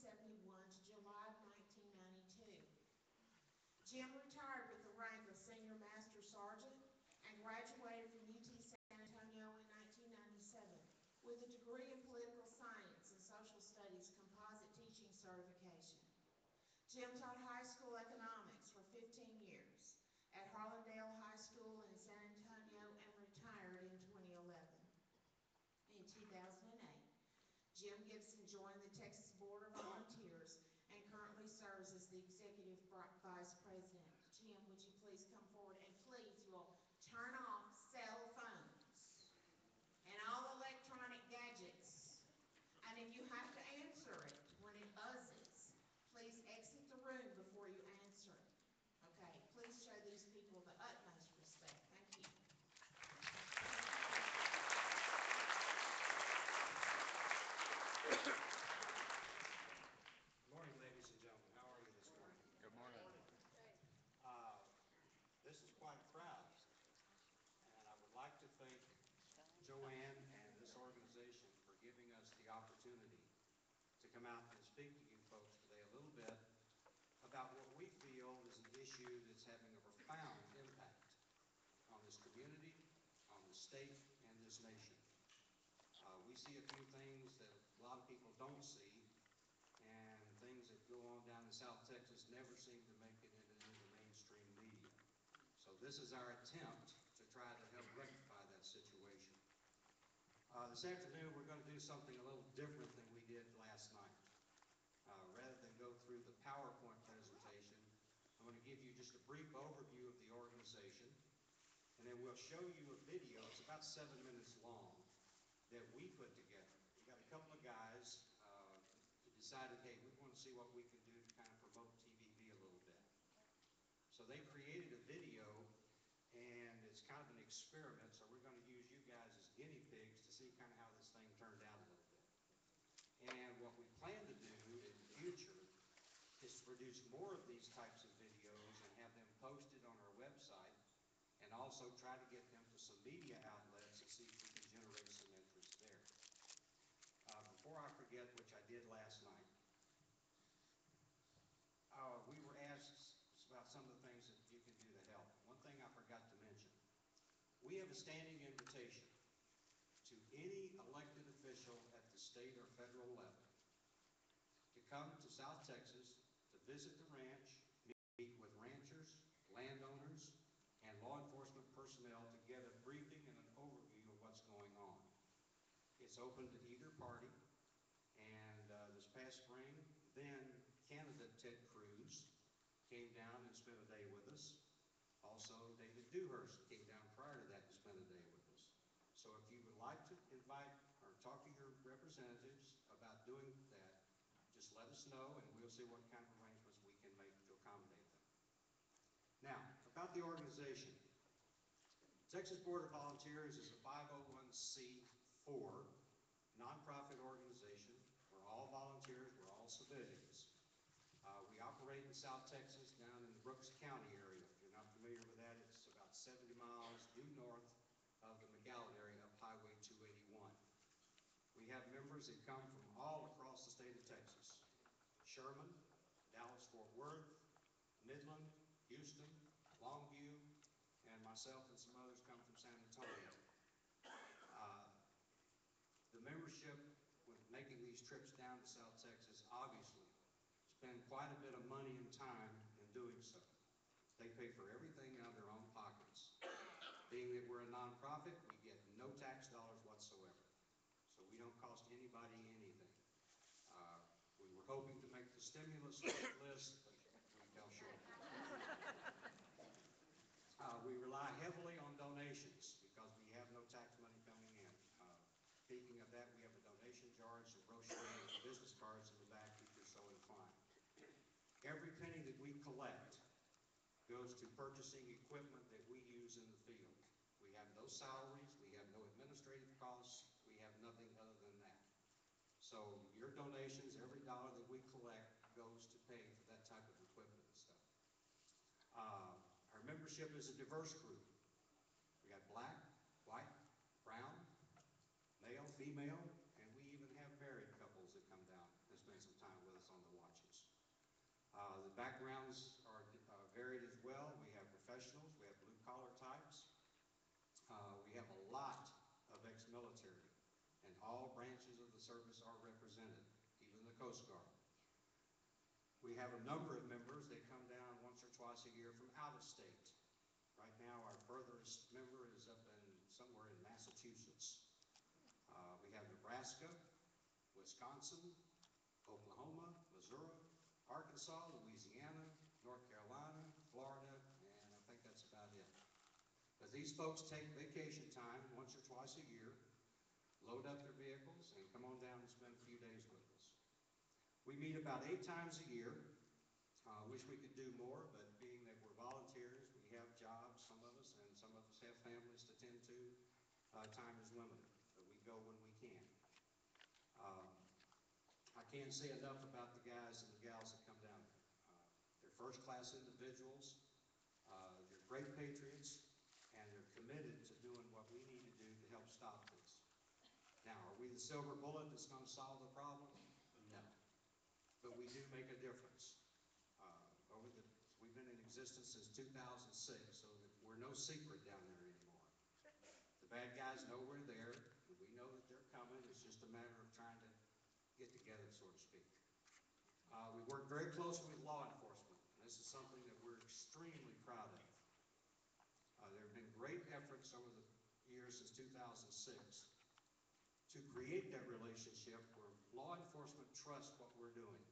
1971 to July of 1992. Jim retired with the rank of Senior Master Sergeant and graduated from UT San Antonio in 1997 with a degree in Political Science and Social Studies Composite Teaching Certification. Jim taught high school economics for 15 years at Harlandale High School in San Antonio and retired in 2011. In 2008, Jim Gibson joined the Texas Board of Volunteers and currently serves as the Executive Vice President. Jim, would you please come forward, and please, you will turn off cell phones and all electronic gadgets. And if you have to answer it when it buzzes, please exit the room before you answer it. Okay, please show these people the utmost respect. Thank you. Good morning, ladies and gentlemen. How are you this morning? Good morning. This is quite a crowd, and I would like to thank Joanne and this organization for giving us the opportunity to come out and speak to you folks today a little bit about what we feel is an issue that's having a profound impact on this community, on the state, and this nation. We see a few things that a lot of people don't see, and things that go on down in South Texas never seem to make it into the mainstream media. So this is our attempt to try to help rectify that situation. This afternoon we're going to do something a little different than we did last night. Rather than go through the PowerPoint presentation, I'm going to give you just a brief overview of the organization, and then we'll show you a video. It's about 7 minutes long that we put together. We got a couple of guys who decided, hey, we want to see what we can do to kind of promote TVB a little bit. So they created a video, and it's kind of an experiment, so we're going to use you guys as guinea pigs to see kind of how this thing turned out a little bit. And what we plan to do in the future is to produce more of these types of videos and have them posted on our website, and also try to get them to some media outlets to see if we can generate some interest there. Before I forget, which I did last night, we were asked about some of the things that you can do to help. One thing I forgot to mention, we have a standing invitation to any elected official at the state or federal level to come to South Texas to visit the ranch, meet with ranchers, landowners, and law enforcement personnel to get a briefing and an overview of what's going on. It's open to either party, and this past spring, then candidate Ted Cruz came down and spent a day with us. Also, David Dewhurst came down prior to that and spent a day with us. So if you would like to invite or talk to your representatives about doing that, just let us know, and we'll see what kind of arrangements we can make to accommodate them. Now, about the organization. Texas Board of Volunteers is a 501c4 nonprofit organization. We're all volunteers, we're all civilians. We operate in South Texas, down in the Brooks County area. If you're not familiar with that, it's about 70 miles due north of the McAllen area up Highway 281. We have members that come from all across the state of Texas. Sherman, Dallas-Fort Worth, Midland, Houston, Longview, and myself and some others come from San Antonio. The membership, with making these trips down to South Texas, obviously spend quite a bit of money and time in doing so. They pay for everything out of their own pockets. Being that we're a nonprofit, we get no tax dollars whatsoever. So we don't cost anybody anything. We were hoping to make the stimulus list, but we fell short. We rely heavily on donations because we have no tax money coming in. Speaking of that, we have a donation jar, some brochures, and business cards in the back if you're so inclined. Every penny that we collect goes to purchasing equipment that we use in the field. We have no salaries, we have no administrative costs, we have nothing other than that. So your donations, every dollar that we collect goes to pay for that type of equipment and stuff. Our membership is a diverse group. We got black, white, brown, male, female, and we even have married couples that come down and spend some time with us on Backgrounds are varied as well. We have professionals, we have blue-collar types. We have a lot of ex-military, and all branches of the service are represented, even the Coast Guard. We have a number of members that come down once or twice a year from out of state. Right now, our furthest member is up in somewhere in Massachusetts. We have Nebraska, Wisconsin, Oklahoma, Missouri, Arkansas, Louisiana, North Carolina, Florida, and I think that's about it. But these folks take vacation time once or twice a year, load up their vehicles, and come on down and spend a few days with us. We meet about 8 times a year. Wish we could do more, but being that we're volunteers, we have jobs, some of us, and some of us have families to tend to. Time is limited, but we go when we can. I can't say enough about the guys and the gals that come down here. They're first-class individuals, they're great patriots, and they're committed to doing what we need to do to help stop this. Now, are we the silver bullet that's going to solve the problem? No. But we do make a difference. We've been in existence since 2006, so that we're no secret down there anymore. The bad guys know we're there, and we know that they're coming. It's just a matter of trying to get together, so to speak. We work very closely with law enforcement, and this is something that we're extremely proud of. There have been great efforts over the years since 2006 to create that relationship where law enforcement trusts what we're doing.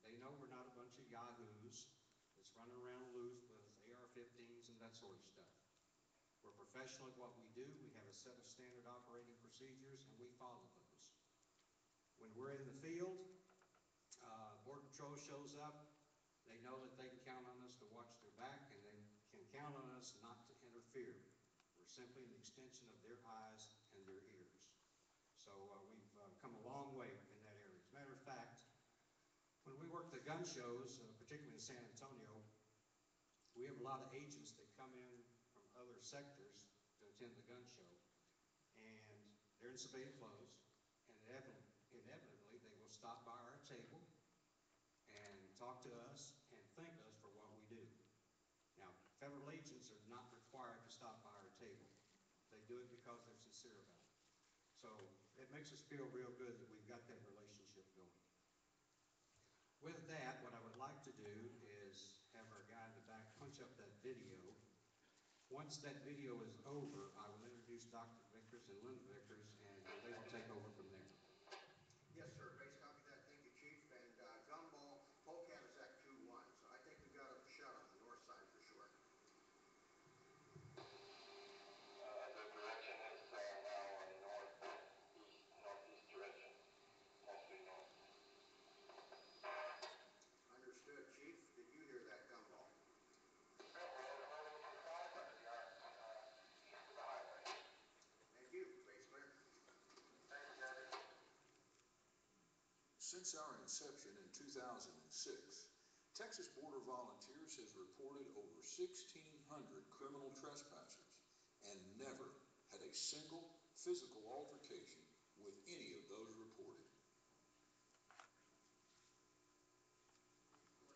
They know we're not a bunch of yahoos that's running around loose with AR-15s and that sort of stuff. We're professional at what we do. We have a set of standard operating procedures, and we follow those. When we're in the field, Border Patrol shows up. They know that they can count on us to watch their back, and they can count on us not to interfere. We're simply an extension of their eyes and their ears. So we've come a long way in that area. As a matter of fact, when we work the gun shows, particularly in San Antonio, we have a lot of agents that come in from other sectors to attend the gun show, and they're in civilian clothes, and inevitably they will stop by our table and talk to us and thank us for what we do. Now, federal agents are not required to stop by our table. They do it because they're sincere about it. So it makes us feel real good that we've got that relationship going. With that, what I would like to do is have our guy in the back punch up that video. Once that video is over, I will introduce Dr. Vickers and Linda Vickers, and they will take over from there. Yes, sir. Base copy that. Thank you, Chief. And Gumball, Polecat is at 2-1, so I think we've got a shot on the north side for sure. The direction is now northeast direction, mostly north. Understood, Chief. Did you hear that, Gumball? East of the highway. Thank you. Base clear. Thank you, Daddy. Since our inception in 2006, Texas Border Volunteers has reported over 1,600 criminal trespassers and never had a single physical altercation with any of those reported.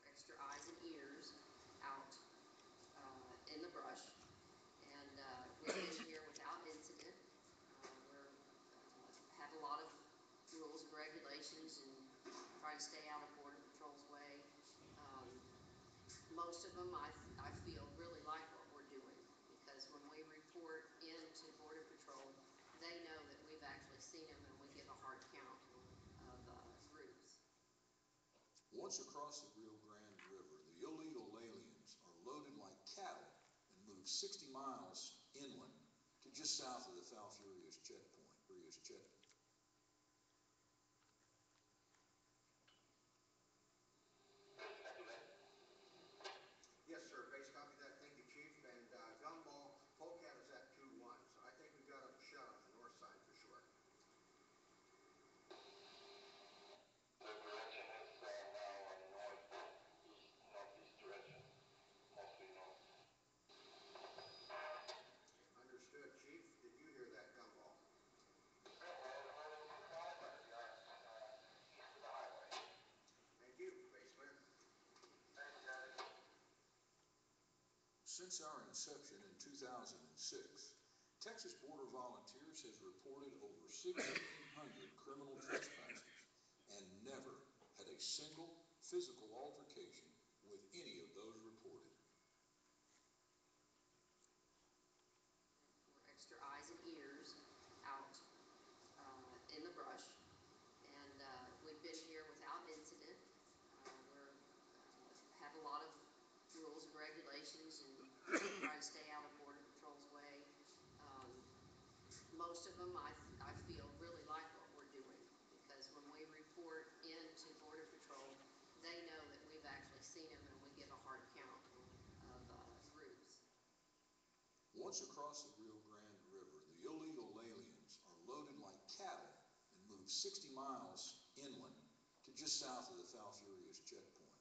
Extra eyes and ears out in the brush, and we've been here without incident. We have a lot of rules and regulations and try to stay out of Border Patrol's way. Most of them I feel really like what we're doing, because when we report into Border Patrol, they know that we've actually seen them, and we give a hard count of groups. Once across the Rio Grande River, the illegal aliens are loaded like cattle and move 60 miles inland to just south of the Falfurrias checkpoint. Yes, sir. Base copy that. Thank you, Chief. And Gumball, Polecat is at 2-1, so I think we've got a shot on the north side for sure. The direction is now northeast direction, mostly north. Understood, Chief. Did you hear that, Gumball? Since our inception in 2006, Texas Border Volunteers has reported over 1,600 criminal trespassers and never had a single physical altercation with any of those reported. We're extra eyes and ears out in the brush, and we've been here without incident. Have a lot of rules and regulations and try to stay out of Border Patrol's way. Most of them, I feel, really like what we're doing, because when we report into Border Patrol, they know that we've actually seen them, and we give a hard count of groups. Once across the Rio Grande River, the illegal aliens are loaded like cattle and moved 60 miles inland to just south of the Falfurrias checkpoint.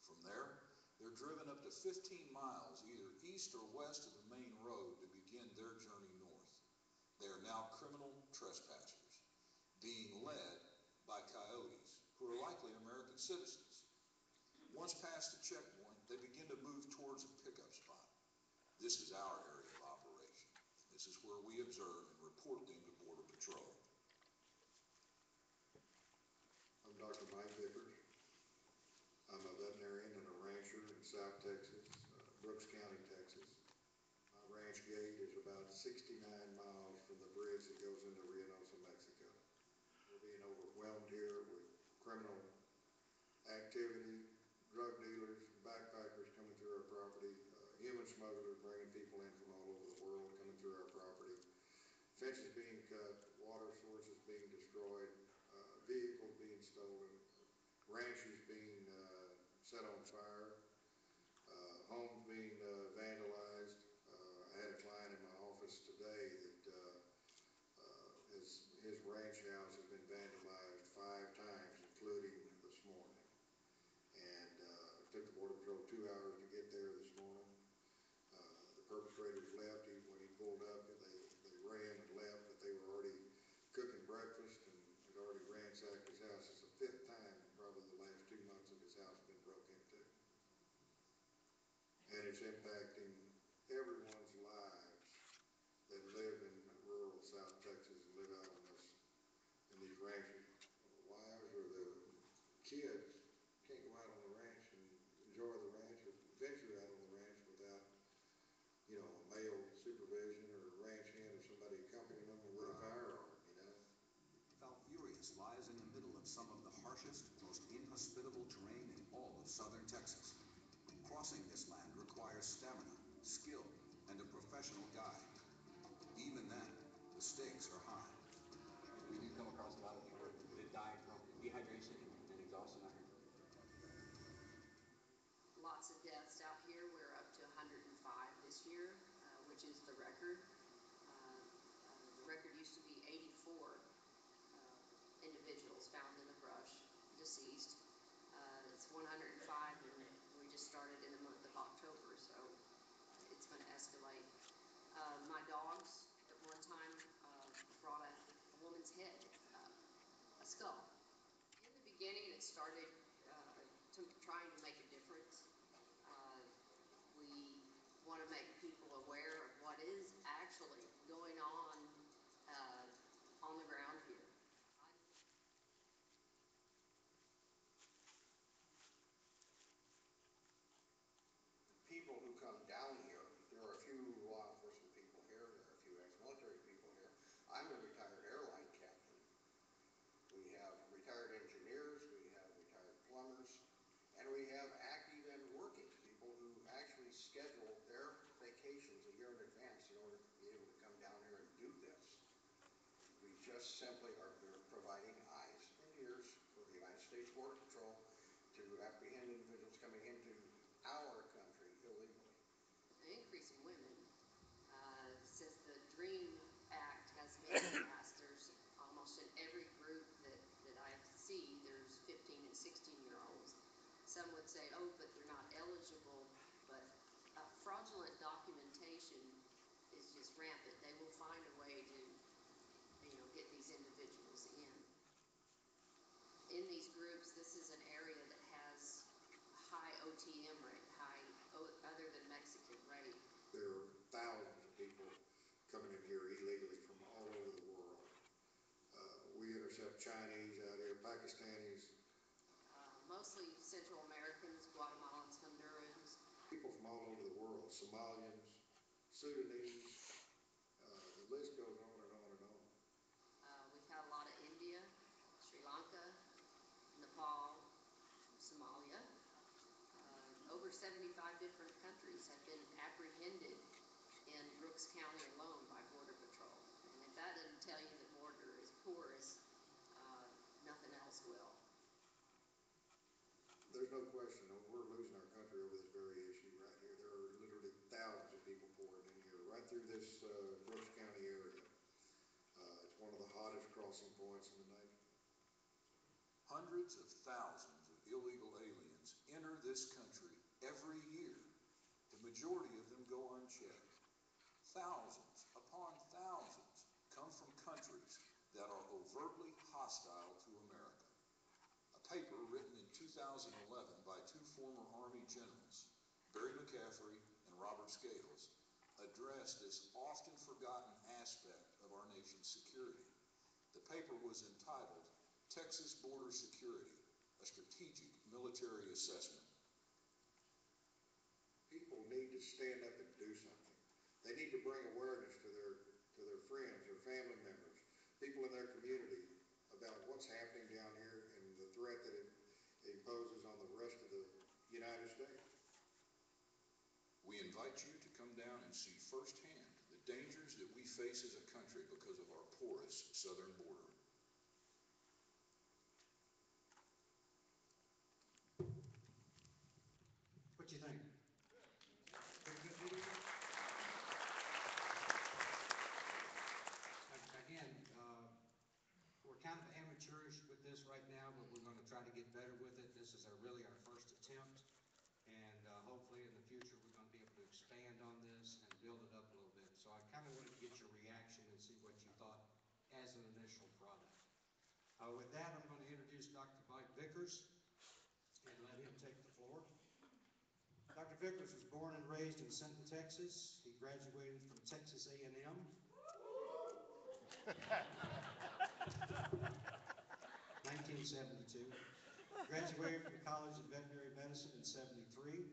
From there, they're driven up to 15 miles either east or west of the main road to begin their journey north. They are now criminal trespassers, being led by coyotes, who are likely American citizens. Once past the checkpoint, they begin to move towards a pickup spot. This is our area of operation. This is where we observe and report them to Border Patrol. I'm Dr. Mike Vickers. I'm a veterinarian and a rancher in South Texas, Brooks County, Texas. My ranch gate is about 69 miles from the bridge that goes into Reynosa, Mexico. We're being overwhelmed here with criminal activity, drug dealers, backpackers coming through our property, human smugglers bringing people in from all over the world coming through our property, fences being cut, water sources being destroyed, vehicles being stolen, ranches being set on fire, homes being vandalized. I had a client in my office today that his ranch house has been vandalized 5 times, including this morning. And it took the Border Patrol 2 hours to get there this morning. The perpetrators left. When he pulled up, they ran and left, but they were already cooking breakfast and had already ransacked his house. It's the 5th time in probably the last 2 months that his house has been broke into. And it's impacting everyone's lives that live in rural South Texas and live out in these ranches. The wives or the kids can't go out on the ranch and enjoy the ranch or venture out on the ranch without, a male supervision or a ranch hand or somebody accompanying them with a firearm, Falfurrias lies in the middle of some of the harshest, most inhospitable terrain in all of southern Texas. Crossing this land requires stamina, skill, and a professional guide. Even then, the stakes are high. We do come across a lot of people that die from dehydration and exhaustion. Lots of deaths out here. We're up to 105 this year, which is the record. The record used to be 84 individuals found in the brush, deceased. It's 105, and we just started in the month of October, so it's going to escalate. My dogs at one time brought a woman's head, a skull. In the beginning, it started trying to make a difference. We want to make people aware of what is actually going on the ground here. People who come down here, there are a few law enforcement people here, there are a few ex-military people here. I'm a retired airline captain. We have retired engineers, we have retired plumbers, and we have active and working people who actually schedule their vacations a year in advance in order to be able to come down here and do this. We just simply are providing eyes and ears for the United States Border Patrol to apprehend individuals coming into our country illegally. An increase in women. Since the DREAM Act has been passed, there's almost in every group that I see, there's 15 and 16-year-olds. Some would say, oh, but they're not eligible, but fraudulent documentation is just rampant. They will find a way to, get these individuals in. In these groups, this is an area that has high OTM rate, high other than Mexican raid? There are thousands of people coming in here illegally from all over the world. We intercept Chinese out here, Pakistanis, Mostly Central Americans, Guatemalans, Hondurans. people from all over the world, Somalians, Sudanese, the list goes on and on and on. We've had a lot of India, Sri Lanka, Nepal, Somalia. Over 75 different countries have been apprehended in Brooks County alone by Border Patrol. And if that doesn't tell you the border is porous, nothing else will. There's no question, we're losing our country over this very issue right here. There are literally thousands of people pouring in here, right through this Brooks County area. It's one of the hottest crossing points in the nation. Hundreds of thousands of illegal aliens enter this country every year. The majority of them go unchecked. Thousands upon thousands come from countries that are overtly hostile to America. A paper written in 2011 by two former Army generals, Barry McCaffrey and Robert Scales, addressed this often forgotten aspect of our nation's security. The paper was entitled Texas Border Security, a Strategic Military Assessment. People need to stand up and do something. They need to bring awareness to their friends, their family members, people in their community about what's happening down here and the threat that it imposes on the rest of the United States. We invite you to come down and see firsthand the dangers that we face as a country because of our porous southern border. What do you think? Pretty good video? Again, we're kind of amateurish with this right now, but we're going to try to get better with it. This is really our first attempt, and hopefully in the future we're going to be able to expand on this and build it up a little bit. So I kind of wanted to get your reaction and see what you thought as an initial product. With that, I'm going to introduce Dr. Mike Vickers and let him take the floor. Dr. Vickers was born and raised in Sinton, Texas. He graduated from Texas A&M. 1972. Graduated from the College of Veterinary Medicine in 73.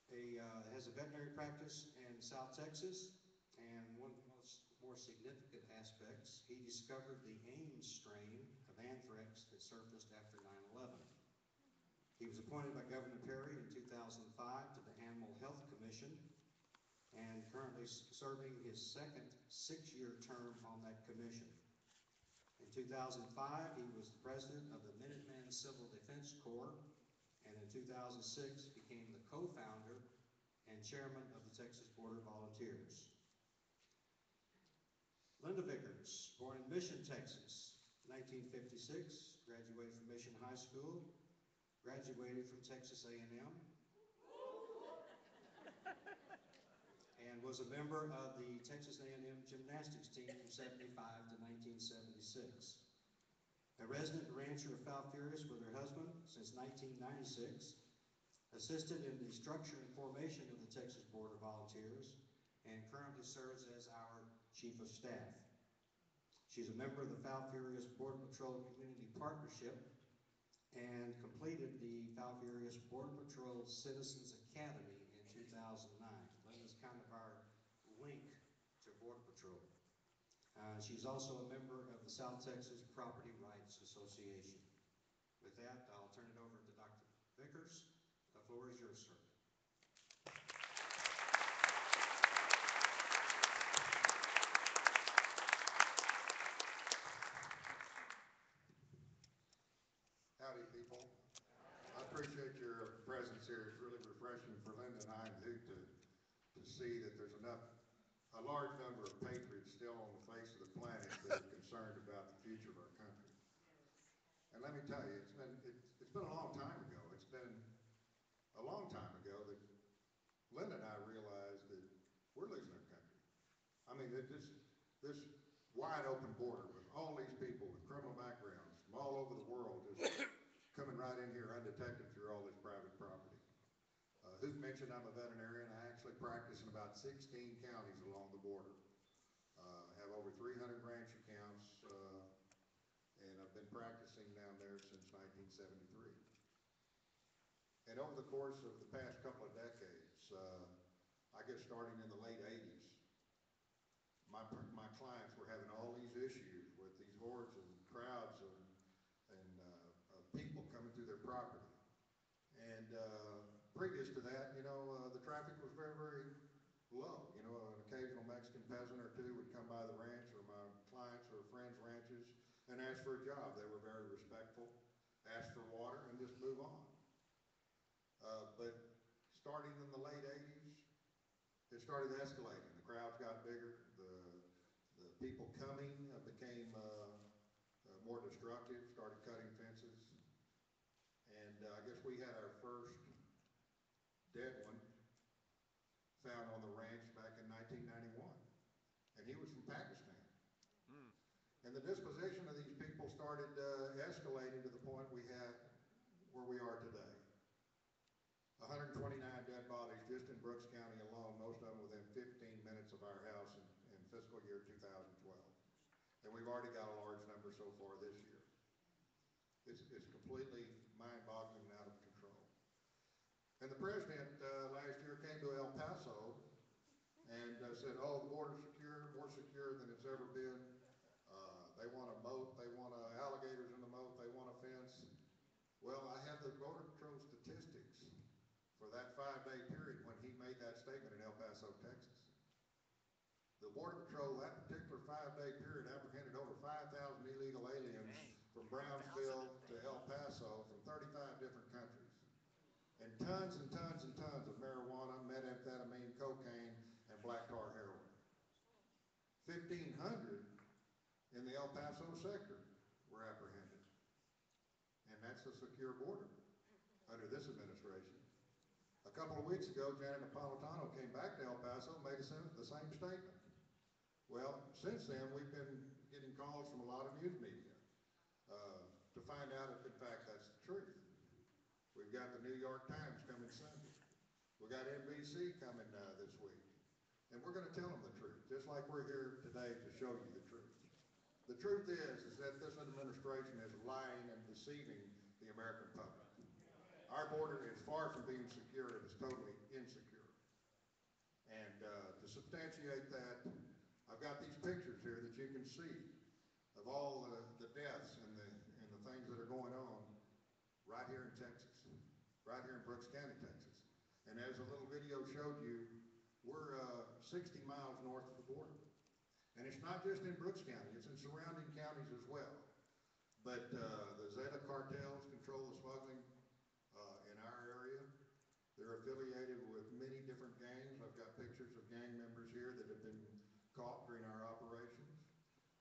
He has a veterinary practice in South Texas, and one of the more significant aspects, he discovered the Ames strain of anthrax that surfaced after 9/11. He was appointed by Governor Perry in 2005 to the Animal Health Commission, and currently serving his second 6-year term on that commission. In 2005, he was the president of the Minuteman Civil Defense Corps, and in 2006 became the co-founder and chairman of the Texas Border Volunteers. Linda Vickers, born in Mission, Texas, 1956, graduated from Mission High School, graduated from Texas A&M, and was a member of the Texas A&M gymnastics team from 75 to 1976. A resident rancher of Falfurrias with her husband since 1996, assisted in the structure and formation of the Texas Border Volunteers, and currently serves as our Chief of Staff. She's a member of the Falfurrias Border Patrol Community Partnership and completed the Falfurrias Border Patrol Citizens Academy in 2009. Linda's kind of our link to Border Patrol. She's also a member of the South Texas Property Rights Association. With that, I'll turn it over to Dr. Vickers. The floor is yours, sir. Howdy, people. I appreciate your presence here. It's really refreshing for Linda and I and Duke to see that there's a large number of patriots still on the face of the planet that are concerned about the future of our country. And let me tell you, it's been a long time ago. It's been a long time ago that Linda and I realized that we're losing our country. I mean, this wide open border with all these people with criminal backgrounds from all over the world just coming right in here undetected through all this private property. Who's mentioned, I'm a veterinarian. I actually practice in about 16 counties along the border. Have over 300 ranch accounts, and I've been practicing down there since 1973. And over the course of the past couple of decades, I guess starting in the late 80s, my clients were having all these issues with these hordes and crowds of people coming through their property. And previous to that, the traffic was very, very low. An occasional Mexican peasant or two would come by the ranch or my clients' or friends' ranches and ask for a job. They were very respectful, ask for water, and just move on. But starting in the late 80s, it started escalating. The crowds got bigger. The people coming became more destructive, started cutting fences. And I guess we had our first dead one found on the ranch back in 1991. And he was from Pakistan. And the disposition of these people started escalating to the point we had where we are today. 129 dead bodies just in Brooks County alone, most of them within 15 minutes of our house in fiscal year 2012. And we've already got a large number so far this year. It's completely mind-boggling and out of control. And the president last year came to El Paso and said, oh, the border's secure, more secure than it's ever been. They want a moat, they want alligators in the moat, they want a fence. Well, I have the Border Patrol statistics for that 5-day period when he made that statement in El Paso, Texas. The Border Patrol, that particular 5-day period, apprehended over 5,000 illegal aliens from Brownsville to El Paso from 35 different countries. And tons and tons and tons of marijuana, methamphetamine, cocaine, and black tar heroin. 1,500 in the El Paso sector were apprehended. And that's a secure border under this administration. A couple of weeks ago, Janet Napolitano came back to El Paso and made the same statement. Well, since then, we've been getting calls from a lot of news media to find out if, in fact, that's the truth. We've got the New York Times coming Sunday. We've got NBC coming this week. And we're going to tell them the truth, just like we're here today to show you the truth. The truth is that this administration is lying and deceiving the American public. Our border is far from being secure. It is totally insecure. And to substantiate that, I've got these pictures here that you can see of all the deaths and the things that are going on right here in Texas, right here in Brooks County, Texas. And as a little video showed you, we're 60 miles north of the border. And it's not just in Brooks County, it's in surrounding counties as well. But the Zeta cartels control the smuggling in our area. They're affiliated with many different gangs. I've got pictures of gang members here that have been caught during our operations.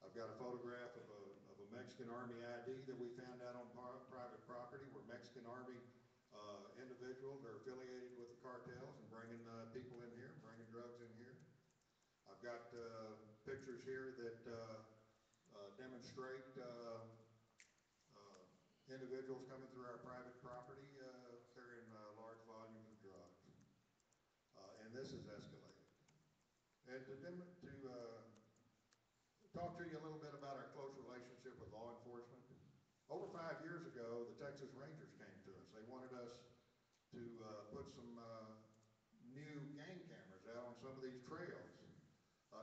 I've got a photograph of a Mexican Army ID that we found out on private property where Mexican Army individuals are affiliated with the cartels and bringing people in here, bringing drugs in here. I've got pictures here that demonstrate individuals coming through our private property carrying large volumes of drugs. And this is escalated. And to talk to you a little bit about our close relationship with law enforcement. Over 5 years ago, the Texas Rangers came to us. They wanted us to put some new gang cameras out on some of these trails.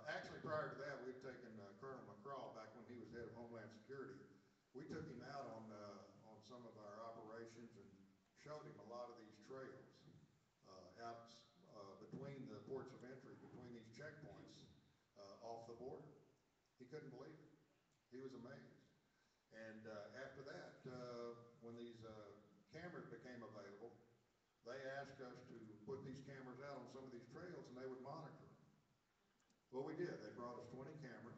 Actually, prior to that, we'd taken Colonel McCraw back when he was head of Homeland Security. We took him out on some of our operations and showed him a lot of these trails out between the ports of entry, between these checkpoints off the border. He couldn't believe it. He was amazed. And after that, when these cameras became available, they asked us to put these cameras out on some of these trails and they would monitor them. Well, we did. They brought us 20 cameras.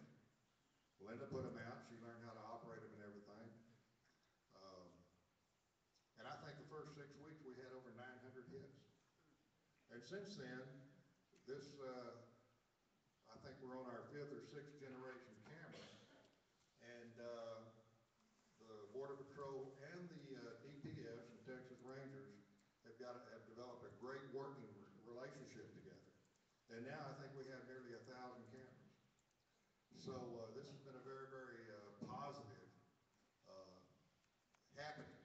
Linda put them out. She learned how to operate them and everything. And I think the first 6 weeks we had over 900 hits. And since then, I think we're on our 5th or 6th generation camera. And the Border Patrol and the DPS and Texas Rangers have developed a great working And now I think we have nearly 1,000 cameras. So this has been a very, very positive happening.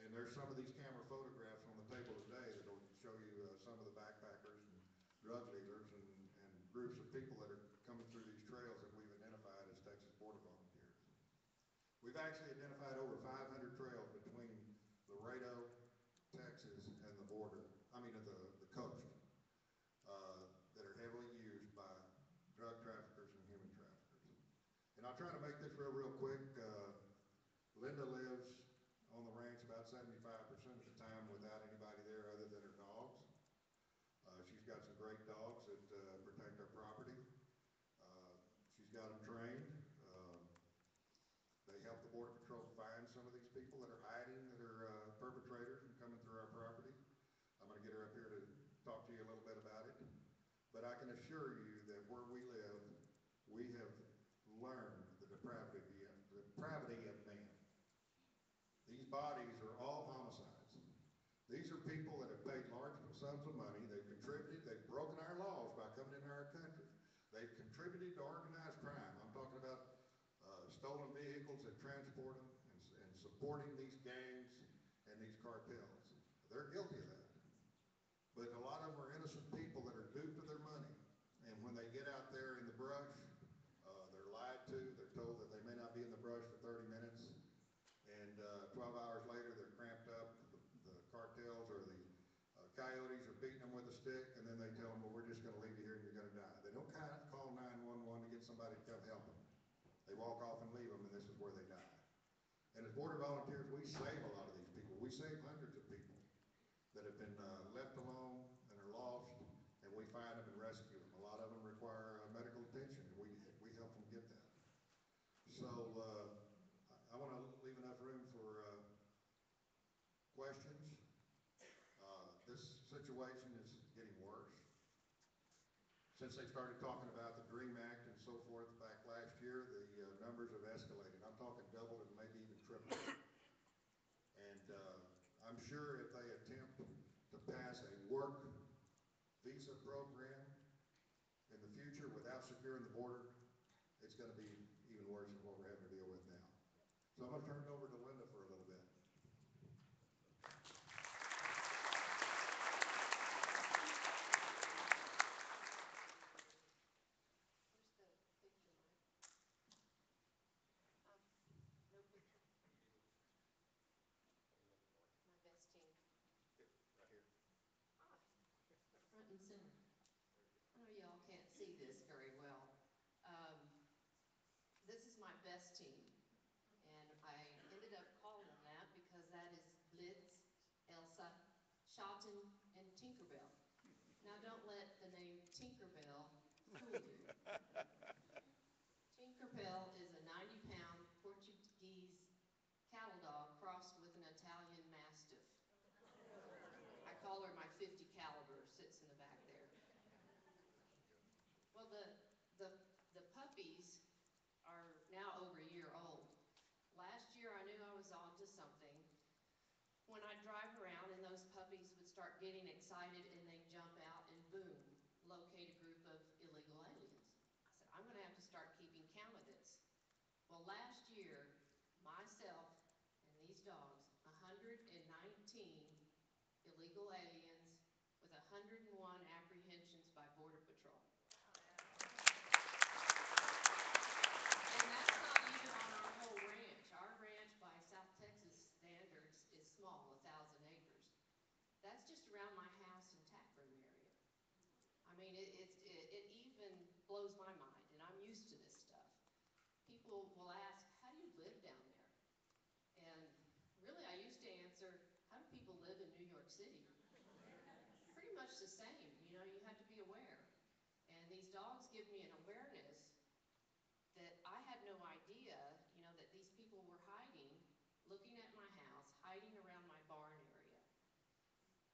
And there's some of these camera photographs on the table today that will show you some of the backpackers and drug dealers and groups of people that are coming through these trails that we've identified as Texas Border Volunteers. We've actually identified over 500 trails between Laredo, Texas, and the border, the coast, that are heavily used by drug traffickers and human traffickers. And I'll try to make this real quick. Linda lives on the ranch about 75% of the time without anybody there other than her dogs. She's got some great dogs that protect our property. She's got them trained. They help the Border Patrol find some of these people that are hiding, that are perpetrators and coming through our property. I'm going to get her up here to talk to you a little bit about it. But I can assure you that where we live, we have learned the depravity of man. These bodies are all homicides. These are people that have paid large sums of money. They've contributed. They've broken our laws by coming into our country. They've contributed to organized crime. I'm talking about stolen vehicles that transport them and supporting these gangs and these cartels. They're guilty of that. But a lot of them are innocent people that are duped of their money. And when they get out there in the brush, they're lied to. They're told that they may not be in the brush for 30 minutes. And 12 hours later, they're cramped up. The cartels or the coyotes are beating them with a stick, and then they tell them, well, we're just going to leave you here and you're going to die. They don't call 911 to get somebody to come help them. They walk off and leave them, and this is where they die. And as Border Volunteers, we save a lot of these people. We save hundreds of people that have been left alone and are lost, and we find them and rescue them. A lot of them require medical attention, and we help them get that. So I want to leave enough room for questions. This situation is getting worse. Since they started talking about the DREAM Act and so forth back last year, the numbers have escalated. I'm talking doubled and maybe even tripled. And I'm sure if they attempt to pass a work visa program in the future without securing the border, it's going to be even worse than what we're having to deal with now. So I'm going to turn it over to Linda for a little bit. Front and center. I know y'all can't see this very well. This is my best team, and I ended up calling them that because that is Blitz, Elsa, Shotton, and Tinkerbell. Now don't let the name Tinkerbell fool you. Tinkerbell is a 90-pound Portuguese cattle dog crossed with an Italian Mastiff. I call her my 50 caliber, sits in the back there. Well, the puppies are now over a year old. Last year I knew I was onto something when I'd drive around and those puppies would start getting excited and they'd jump out and boom, locate a group of illegal aliens. I said, I'm going to have to start keeping count of this. Well, last year, myself and these dogs, 119 illegal aliens with 101 apprehensions by Border Patrol. And that's not even on our whole ranch. Our ranch by South Texas standards is small, 1,000 acres. That's just around my house and taproom area. I mean, it even blows my mind, and I'm used to this stuff. People will ask, how do you live down there? And really, I used to answer, how do people live in New York City? Pretty much the same, you know, you have to be aware. And these dogs give me an awareness that I had no idea, you know, that these people were hiding, looking at my house, hiding around my barn area.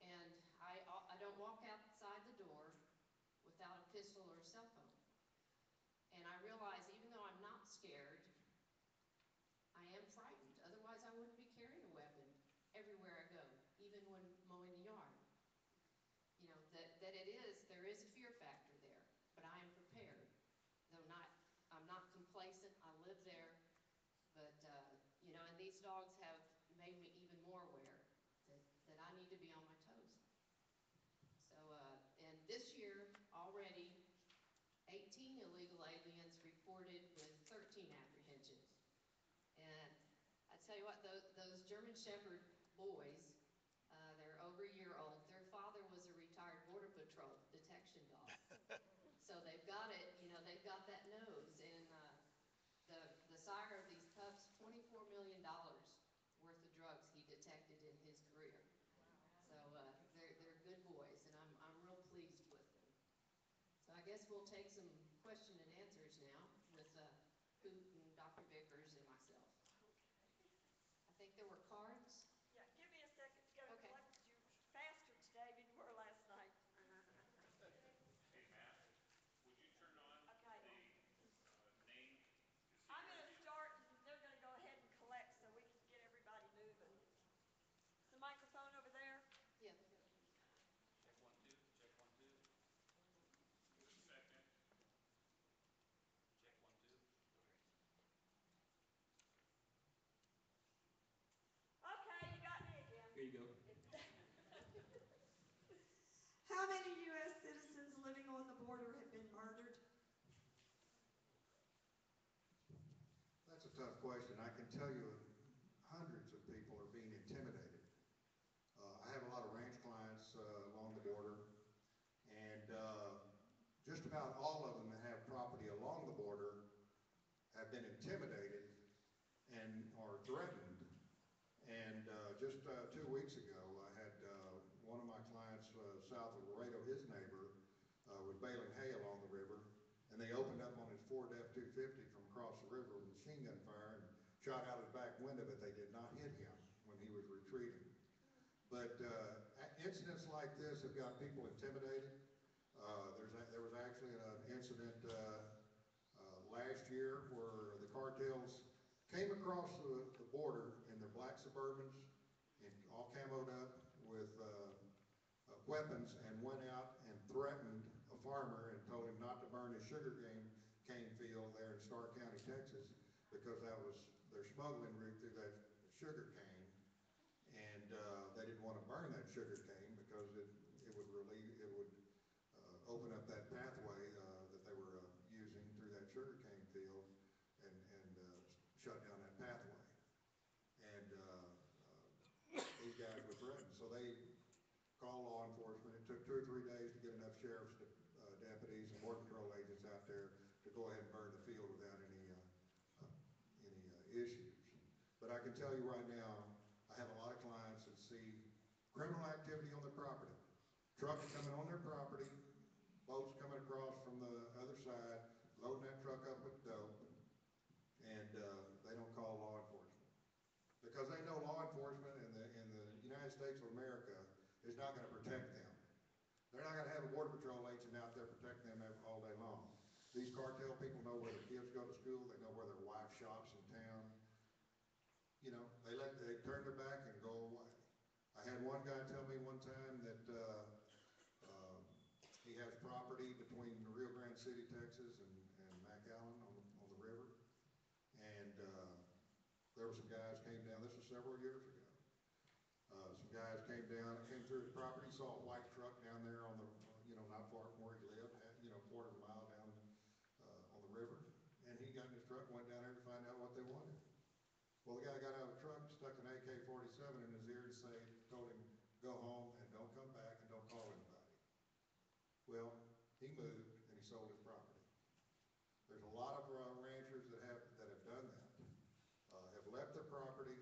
And I don't walk outside the door without a pistol or a cell phone. And I realize even though I'm not scared, I am frightened. Otherwise, I wouldn't be carrying a weapon everywhere I go, even when mowing the yard. You know, there is a fear factor dogs have made me even more aware that I need to be on my toes. So, and this year already, 18 illegal aliens reported with 13 apprehensions. And I tell you what, those German Shepherd boys, they're over a year old. Their father was a retired Border Patrol detection dog. So they've got it, they've got that nose. And the sire of these pups, $24 million worth of drugs he detected in his career. So they're good boys, and I'm real pleased with them. So I guess we'll take some question and answers now with Hoot and Dr. Vickers and myself. I think there were cards. Yeah, give me a second to go Okay. collect you faster today than you were last night. Hey, Matt, would you turn on Okay. the name to see I'm your going to name? start, and they're going to go ahead and collect so we can get everybody moving. Is the microphone over there? Yeah. Check 1, 2, check 1, 2. Just a second. Check 1, 2. Okay, you got me again. Here you go. How many U.S. citizens living on the border have been murdered? That's a tough question. I can tell you hundreds of people are being intimidated. I have a lot of ranch clients along the border, and just about all of them that have property along the border have been intimidated and are threatened. And just 2 weeks ago, I had one of my clients south of Laredo, his neighbor, was baling hay along the river, and they opened up on his Ford F-250 from across the river with machine gun fire and shot out his back window, but they did not hit him when he was retreating. But incidents like this have got people intimidated. There was actually an incident last year where the cartels came across the border in their black Suburbans, and all camoed up with weapons, and went out and threatened a farmer and told him not to burn his sugar cane field there in Starr County, Texas, because that was their smuggling route through that sugar cane. And they didn't want to burn that sugar cane because it would open up that pathway that they were using through that sugar cane field and shut down that pathway. And these guys were threatened, so they called law enforcement. It took 2 or 3 days to get enough sheriff's deputies and border patrol agents out there to go ahead and burn the field without any issues. But I can tell you right now, I have a lot of clients that see criminal activity on their property. Trucks coming on their property, boats coming across from the other side, loading that truck up with dope, and they don't call law enforcement. Because they know law enforcement in the United States of America is not going to protect them. They're not going to have a border patrol agent out there protecting them all day long. These cartel people know where their kids go to school. They know where their wife shops in town. They turn their back and go away. I had one guy tell me one time that he has property between Rio Grande City, Texas, and McAllen on the river. And there were some guys came down. This was several years ago. Some guys came through his property, saw a white truck down there on the, not far from where he lived, quarter of a mile down on the river. And he got in his truck, went down there to find out what they wanted. Well, the guy got out of the truck, stuck an AK-47 in his ear and told him, go home and don't come back and don't call anybody. Well, he moved and he sold his property. There's a lot of ranchers that have done that, have left their property,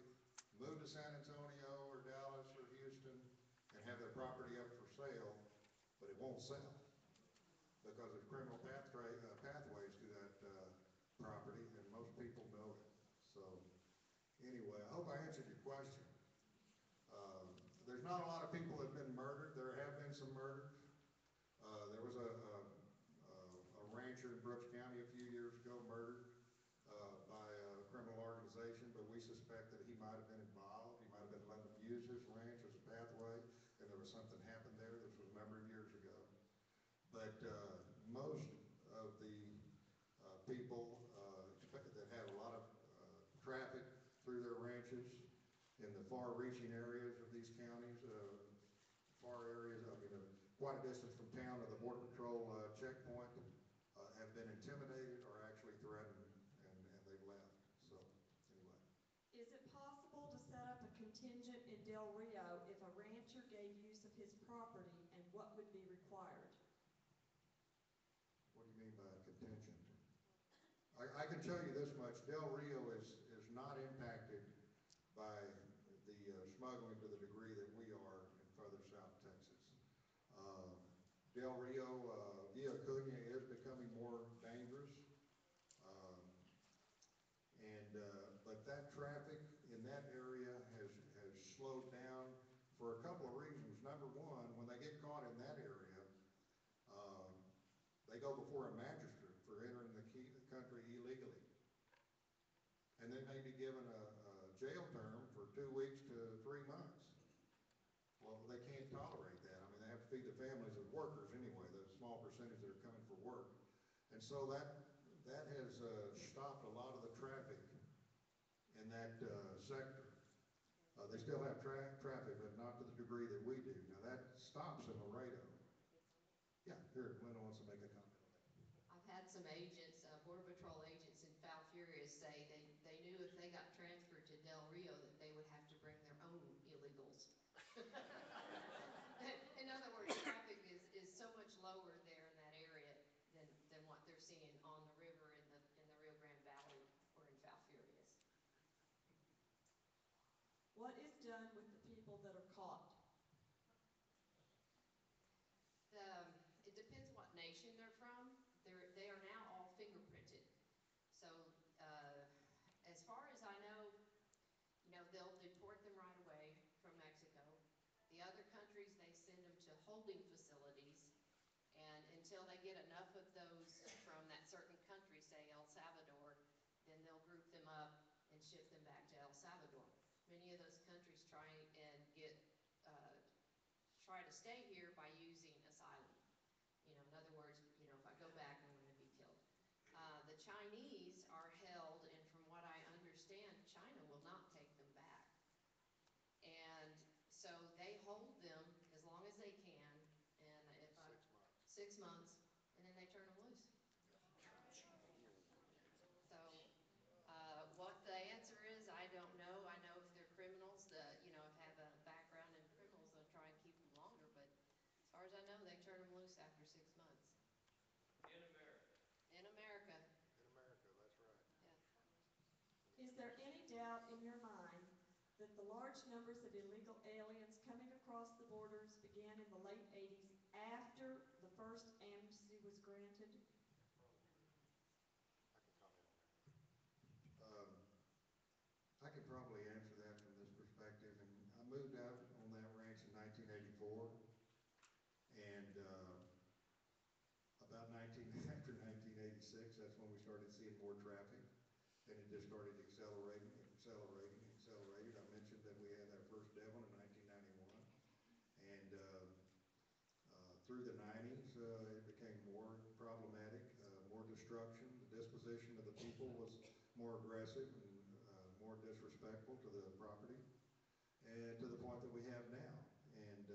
moved to San Antonio or Dallas or Houston, and have their property up for sale, but it won't sell because there's criminal pathways to that property, and most people know it. So anyway, I hope I answered your question. There's not a lot of people that have been murdered. There have been some murders. There was a rancher in Brooks County a few years ago murdered by a criminal organization, but we suspect that he might have been involved. He might have been letting them use his ranch as a pathway, and there was something happened there. This was a number of years ago. But most of the people that have a lot of traffic through their ranches in the far-reaching areas of these counties, far areas, quite a distance from town to the Border Patrol checkpoint, have been intimidated or actually threatened, and they've left. So, anyway. Is it possible to set up a contingent in Del Rio if a rancher gave use of his property, and what would be required? What do you mean by contingent? I can tell you this much, Del Rio is not impacted by the smuggling to the degree that we are in further South Texas. Del Rio, Villa Cunha is becoming more dangerous. But that traffic in that area has slowed down for a couple of reasons. Number one, when they get caught in that area, they go before a magistrate for entering the country illegally. And they may be given a jail term for 2 weeks to 3 months. Well, they can't tolerate that. I mean, they have to feed the families of workers anyway, the small percentage that are coming for work. And so that has stopped a lot of the traffic in that sector. They still have traffic, but not to the degree that we do. Now, that stops in Laredo. Yeah, here, Linda wants to make a comment on that. I've had some agents, Border Patrol agents in Falfurrias say they knew if they got transferred to Del Rio that they would have to bring their own illegals. In other words, traffic is so much lower there in that area than what they're seeing on the river in the Rio Grande Valley or in Falfurrias. What is done with the people that are caught? It depends what nation they're from. They are now all fingerprinted. So as far as I know, they'll deport them right away from Mexico. The other countries, they send them to holding facilities, and until they get enough of those from that certain country, say El Salvador, then they'll group them up and ship them back to El Salvador. Many of those countries try to stay here by using asylum. In other words, if I go back, I'm going to be killed. The Chinese are held, and from what I understand, China will not take them back. And so they hold them as long as they can, and 6 months, and then they turn them loose. So what the answer is, I don't know. I know if they're criminals, have a background in criminals, they'll try and keep them longer, but as far as I know, they turn them loose after 6 months. In America. In America. In America, that's right. Yeah. Is there any doubt in your mind that the large numbers of illegal aliens coming across the borders began in the late 80s after the first amnesty was granted? I can probably answer that from this perspective. And I moved out on that ranch in 1984, and after 1986, that's when we started seeing more traffic, and it just started accelerating. I mentioned that we had our first Devon in 1991, and through the 90s, it became more problematic, more destruction. The disposition of the people was more aggressive and more disrespectful to the property, and to the point that we have now. And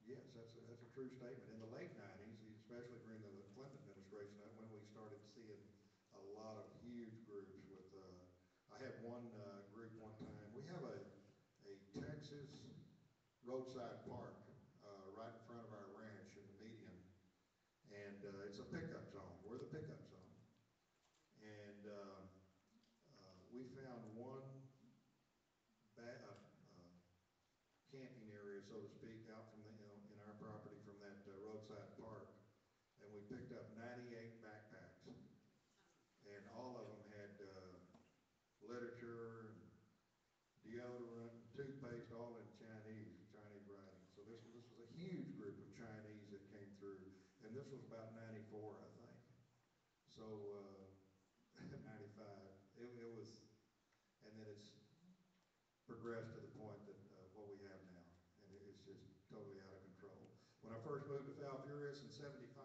yes, that's a true statement. In the late 90s, especially during the Clinton administration, that's when we started seeing a lot of huge groups with, I had one group one time. We have a Texas roadside park right in front of our ranch in the median, and it's a pickup zone. We're the pickup zone. And we found one camping area, so to speak, out from in our property from that roadside park, and we picked up 98 backpacks, and all of them had literature and deodorant and toothpaste, all in Chinese writing. So this was a huge group of Chinese that came through, and this was about 94, I think. So 95. It was, and then it's progressed to the point that what we have now, and it's just totally out of control. When I first moved to Falfurrias in '75,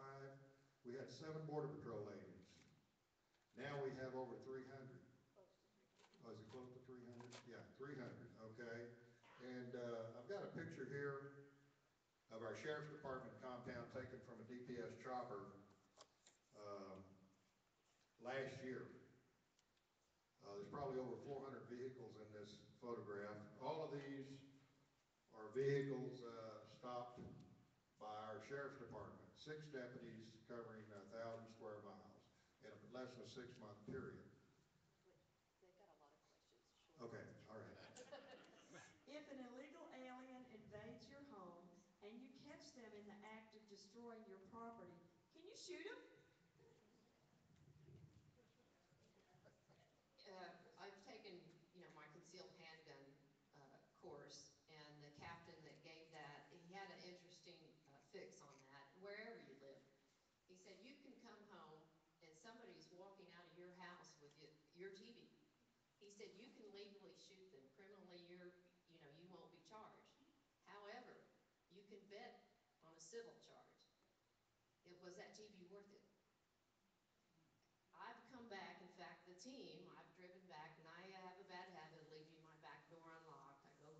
we had 7 Border Patrol agents. Now we have over 300. is it close to 300? Yeah, 300, okay. And I've got a picture here of our Sheriff's Department compound taken from a DPS chopper last year. There's probably over 400 vehicles in this photograph. All of these are vehicles stopped by our Sheriff's Department. 6 deputies covering 1,000 square miles in a less than a 6-month period. They've got a lot of questions. Okay, all right. If an illegal alien invades your home and you catch them in the act of destroying your property, can you shoot them? I've taken, my concealed handgun course, and the captain that gave that, he had an interesting fix on that, wherever you live. He said, you can come home and somebody's walking out of your house with your TV. He said, you can legally shoot them. Criminally, you won't be charged. However, you can bet on a civil charge. Was that TV worth it? I've come back, in fact, the team, I've driven back, and I have a bad habit of leaving my back door unlocked. I go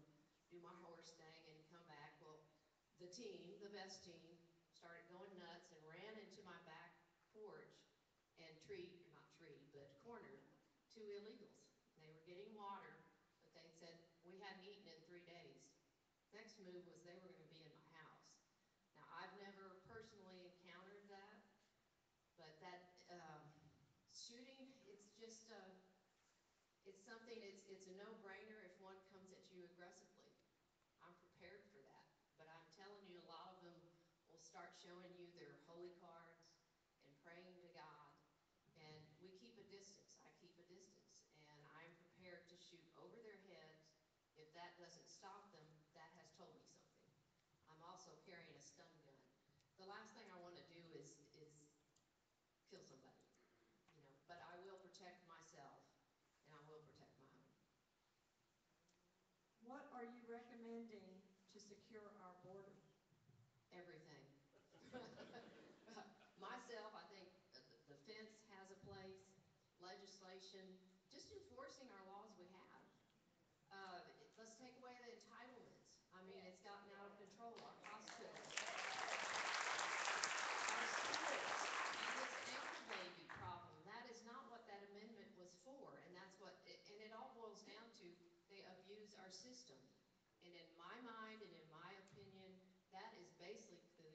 do my horse thing and come back. Well, the team, the best team, started going nuts and ran into my back porch and cornered 2 illegals. They were getting water, but they said, we hadn't eaten in 3 days. Next move was they were going to be in my house. Now, I've never personally encountered that, but that shooting, it's just, it's something, it's a no-brainer if one comes at you aggressively. I'm prepared for that, but I'm telling you, a lot of them will start showing you their holy cards and praying to God, and we keep a distance. I keep a distance, and I'm prepared to shoot over their heads. If that doesn't stop them, that has told me something. I'm also carrying a stun gun. The last thing I want to do is kill somebody, but I will protect myself, and I will protect my home. What are you recommending to secure our border? Everything. Myself, I think the fence has a place, legislation, just enforcing our laws we have. Let's take away the entitlements. I mean, it's gotten out of control. Our hospitals, our schools, and this anchor baby problem, that is not what that amendment was for, and and it all boils down to they abuse our system. And in my mind and in my opinion, that is basically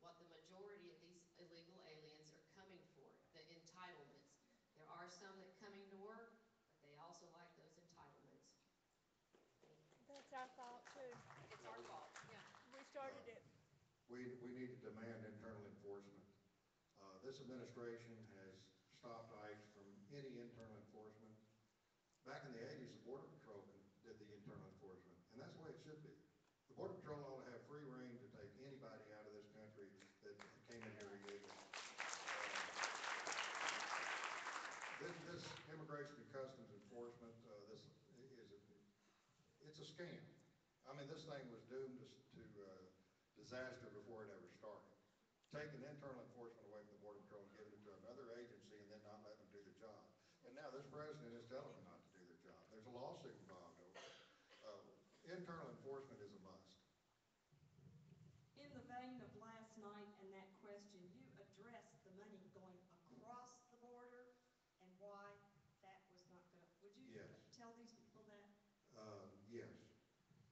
what the majority of these illegal aliens are coming for, the entitlements. There are some that coming to work, but they also like those entitlements. That's our fault too. It's our fault, yeah. We started it. We need to demand internal enforcement. This administration has stopped ICE from any internal enforcement. Back in the 80s, the Border Patrol did the internal enforcement, and that's the way it should be. The Border Patrol ought to have free reign to take anybody out of this country that came in here illegally. This Immigration and Customs Enforcement, it's a scam. I mean, this thing was doomed to disaster before it ever started. Taking internal enforcement away from the Border Patrol and giving it to another agency and then not letting them do the job. And now this president is telling them not to do their job. There's a lawsuit involved over it. Internal enforcement is a must. In the vein of last night and that question, you addressed the money going across the border and why that was not going to, would you tell these people that? Yes.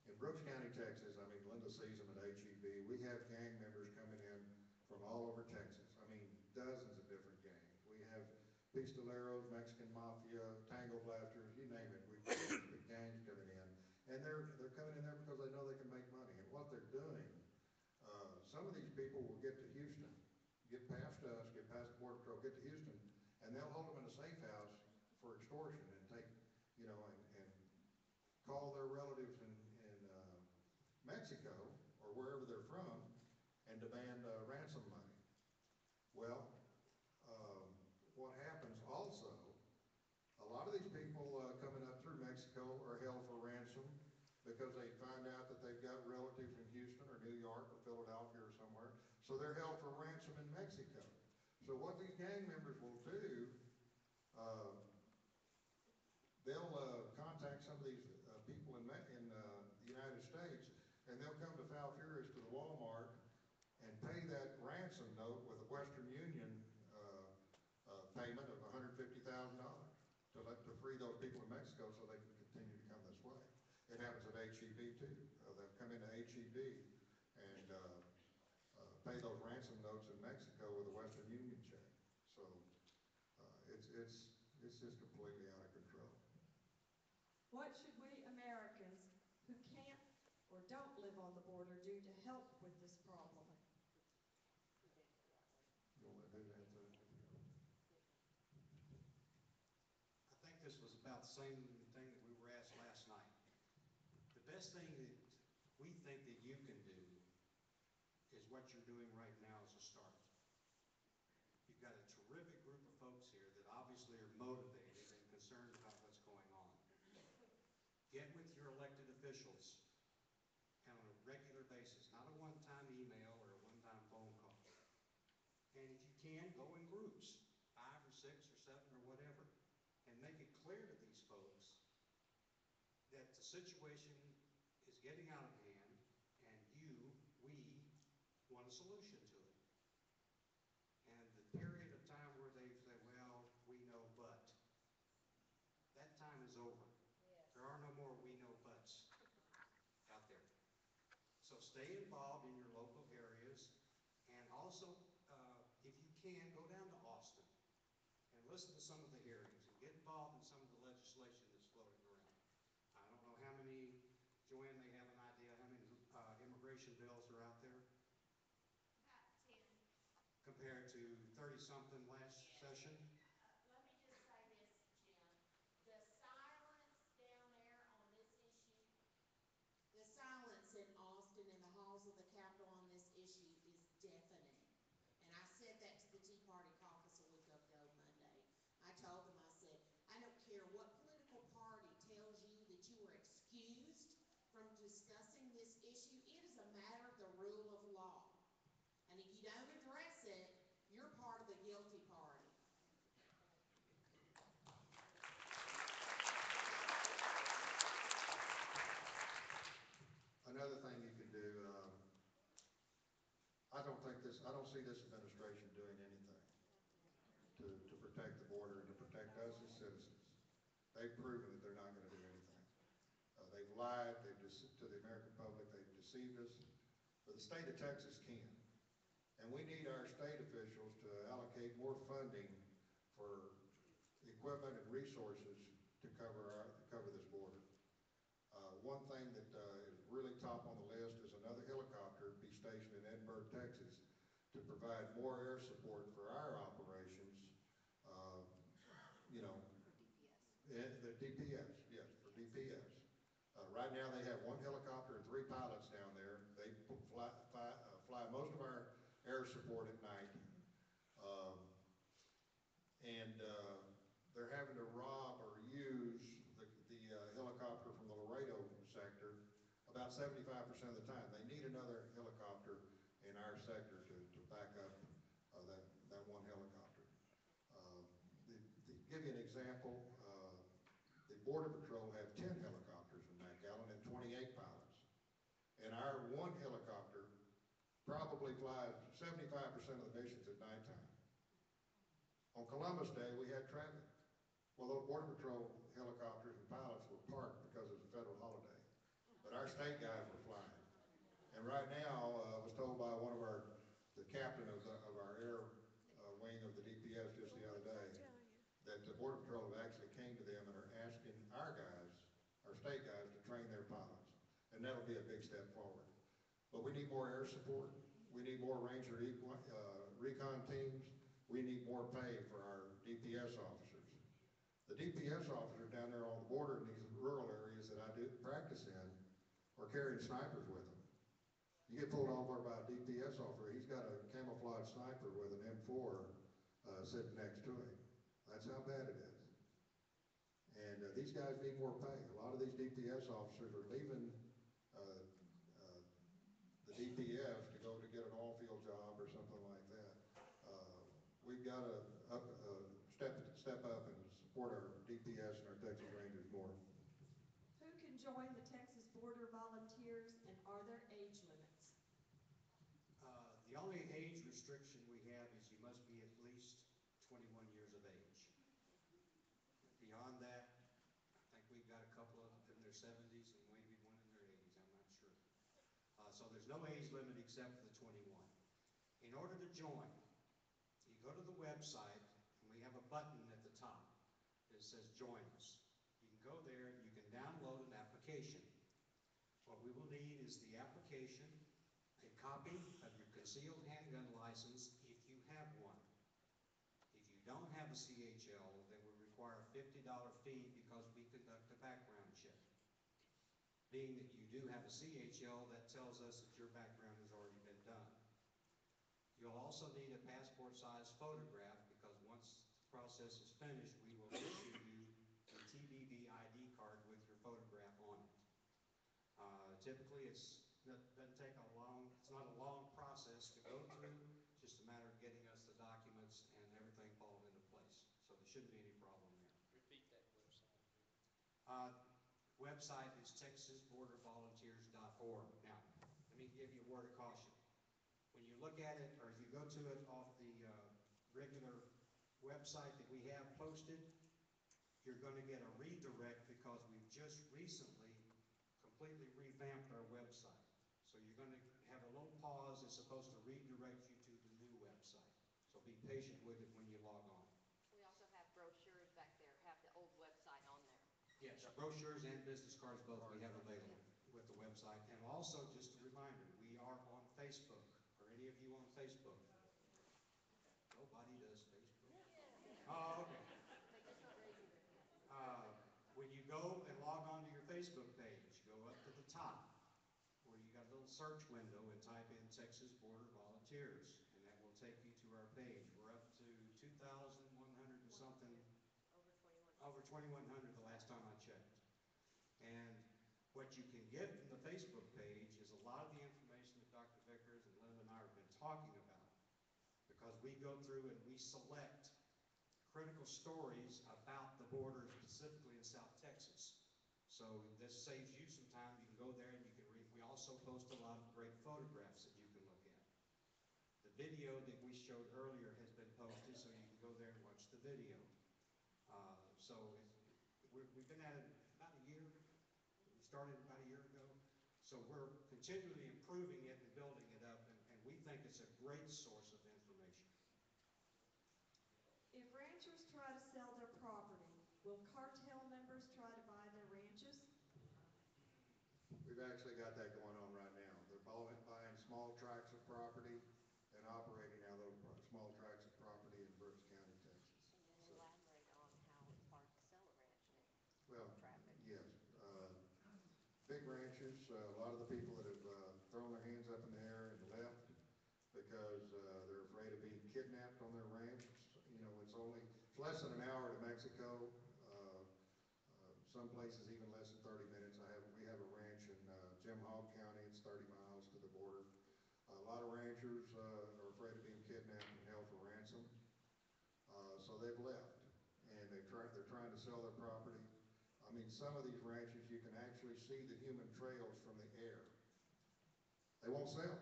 In Brooks County, Texas, I mean, Linda sees them at HEB. We have gang members coming in from all over Texas. I mean, dozens of different gangs. We have pistoleros, Mexican mafia, tango blasters, you name it. We've got the gangs coming in. And they're coming in there because they know they can make money. And what they're doing, some of these people will get to Houston, get past us, get past the Border Patrol, get to Houston, and they'll hold them in a safe house for extortion and take, and call their relatives in Mexico or wherever they're from and demand ransom money. Well, what happens also, a lot of these people coming up through Mexico are held for ransom because they find out that they've got relatives in Houston or New York or Philadelphia or somewhere, so they're held for ransom in Mexico. So what these gang members will do, they'll contact some of these people in the United States, and they'll come to foul furious to the Walmart and pay that ransom note with a Western Union payment of $150,000 to free those people in Mexico so they can continue to come this way. It happens at HEB too. They'll come into HEB and pay those ransom notes in Mexico with a Western Union check. So it's just completely out of control. What should we Americans who can't or don't live on the border do to help with this problem? You want to do that? I think this was about the same thing that we were asked last night. The best thing that we think that you can do is what you're doing right now as a start. You've got a terrific group of folks here that obviously are motivated and concerned about what's going on. Get with your elected officials on a regular basis, not a one-time email or a one-time phone call. And if you can, go in groups, 5 or 6 or 7 or whatever, and make it clear to these folks that the situation is getting out of hand and we want a solution to it. And the period of time where they say, well, we know but, that time is over. Yes. There are no more we know buts out there. So stay involved in your local areas, and also, if you can, go down to Austin and listen to some of the hearings and get involved in some of the legislation that's floating around. I don't know how many, Joanne may have an idea how many immigration bills are out there? About 10. Compared to 30-something last session? Let me just say this, Jim. The silence down there on this issue, the silence in Austin in the halls of the Capitol on this issue is deafening. And I said that to the Tea Party caucus a week ago Monday. I told them, I said, I don't care what political party tells you that you are excused from discussing this issue. It is a matter of the rule of law. And if you don't address it, you're part of the guilty party. Another thing you can do, I don't see this administration doing anything to protect the border and to protect us as citizens. They've proven that they're not going to do anything. They've lied, to the American public, they've deceived us, but the state of Texas can. And we need our state officials to allocate more funding for equipment and resources to cover this border. One thing that is really top on the list is another helicopter be stationed in Edinburgh, Texas, to provide more air support for our operations. The DPS, yes, for DPS. Right now they have 1 helicopter and 3 pilots down there. They fly most of our air support at night. They're having to rob or use the helicopter from the Laredo sector about 75% of the time. They need another helicopter in our sector to back up that 1 helicopter. To give you an example, the Border Patrol have 10 helicopters in McAllen and 28 pilots. And our 1 helicopter probably flies 75% of the missions at nighttime. On Columbus Day, we had traffic. Well, those Border Patrol helicopters and pilots were parked because it was a federal holiday. But our state guys were flying. And right now, I was told by the captain of our air wing of the DPS just the other day, that the Border Patrol have actually came to them and are asking our state guys, to train their pilots. And that'll be a big step forward. But we need more air support. We need more Ranger recon teams. We need more pay for our DPS officers. The DPS officers down there on the border in these rural areas that I do practice in are carrying snipers with them. You get pulled over by a DPS officer, he's got a camouflage sniper with an M4 sitting next to him. That's how bad it is. And these guys need more pay. A lot of these DPS officers are leaving the DPS to go to get an oil-field job or something like that. We've got to step up and support our DPS and our Texas Rangers more. Who can join the Texas Border Volunteers, and are there age limits? The only age restriction we have is you must be at least 21 years of age. Beyond that, I think we've got a couple of them in their 70s and maybe one in their 80s, I'm not sure. So there's no age limit except for the 21. In order to join, you go to the website, and we have a button at the top that says Join Us. You can go there, you can download an application. What we will need is the application, a copy of your concealed handgun license if you have one. If you don't have a CHL, then we require a $50 fee because we conduct a background check. Being that you do have a CHL, that tells us that your background has already been done. You'll also need a passport-sized photograph because once the process is finished, we will issue you a TBV ID card with your photograph on it. Typically, it's not a long process to go through, just a matter of getting us the documents and everything falling into place. So there shouldn't be any problem there. Repeat that website. Website is texasbordervolunteers.org. Now, let me give you a word of caution. When you look at it, or you go to it off the regular website that we have posted, you're going to get a redirect because we've just recently completely revamped our website. So you're going to have a little pause. It's supposed to redirect you to the new website. So be patient with it when you log on. We also have brochures back there, have the old website on there. Yes, brochures and business cards both we have available with the website. And also, just a reminder, we are on Facebook. Are any of you on Facebook? Nobody does Facebook. Oh, okay. When you go and log on to your Facebook page, go up to the top where you got a little search window and type in Texas Border Volunteers, and that will take you to our page. We're up to 2,100 and something. Over 2,100 the last time I checked. And what you can get from the Facebook page is a lot of the information that Dr. Vickers and Linda and I have been talking about, because we go through and we select critical stories about the border, specifically in South Texas. So this saves you some time. You can go there and you can read. We also post a lot of great photographs that you can look at. The video that we showed earlier has been posted, so you can go there and watch the video. We've been at it about a year. We started about a year ago. So we're continually improving it and building it up, and we think it's a great source of information. If ranchers try to sell their property, will cartel members try to buy their ranches? We've actually got that going on right now. They're buying small tracts of property and operating out of those small tracts of property in Brooks County, Texas. And then elaborate on how it's hard to sell a ranch now. Well, Traffic. yes. Big ranches, a lot of the people that have thrown their hands up in the air and left because they're afraid of being kidnapped on their ranch. It's less than an hour to Mexico. Some places even less than 30 minutes. We have a ranch in Jim Hogg County. It's 30 miles to the border. A lot of ranchers are afraid of being kidnapped and held for ransom. So they've left, and they're trying to sell their property. I mean, some of these ranches, you can actually see the human trails from the air. They won't sell.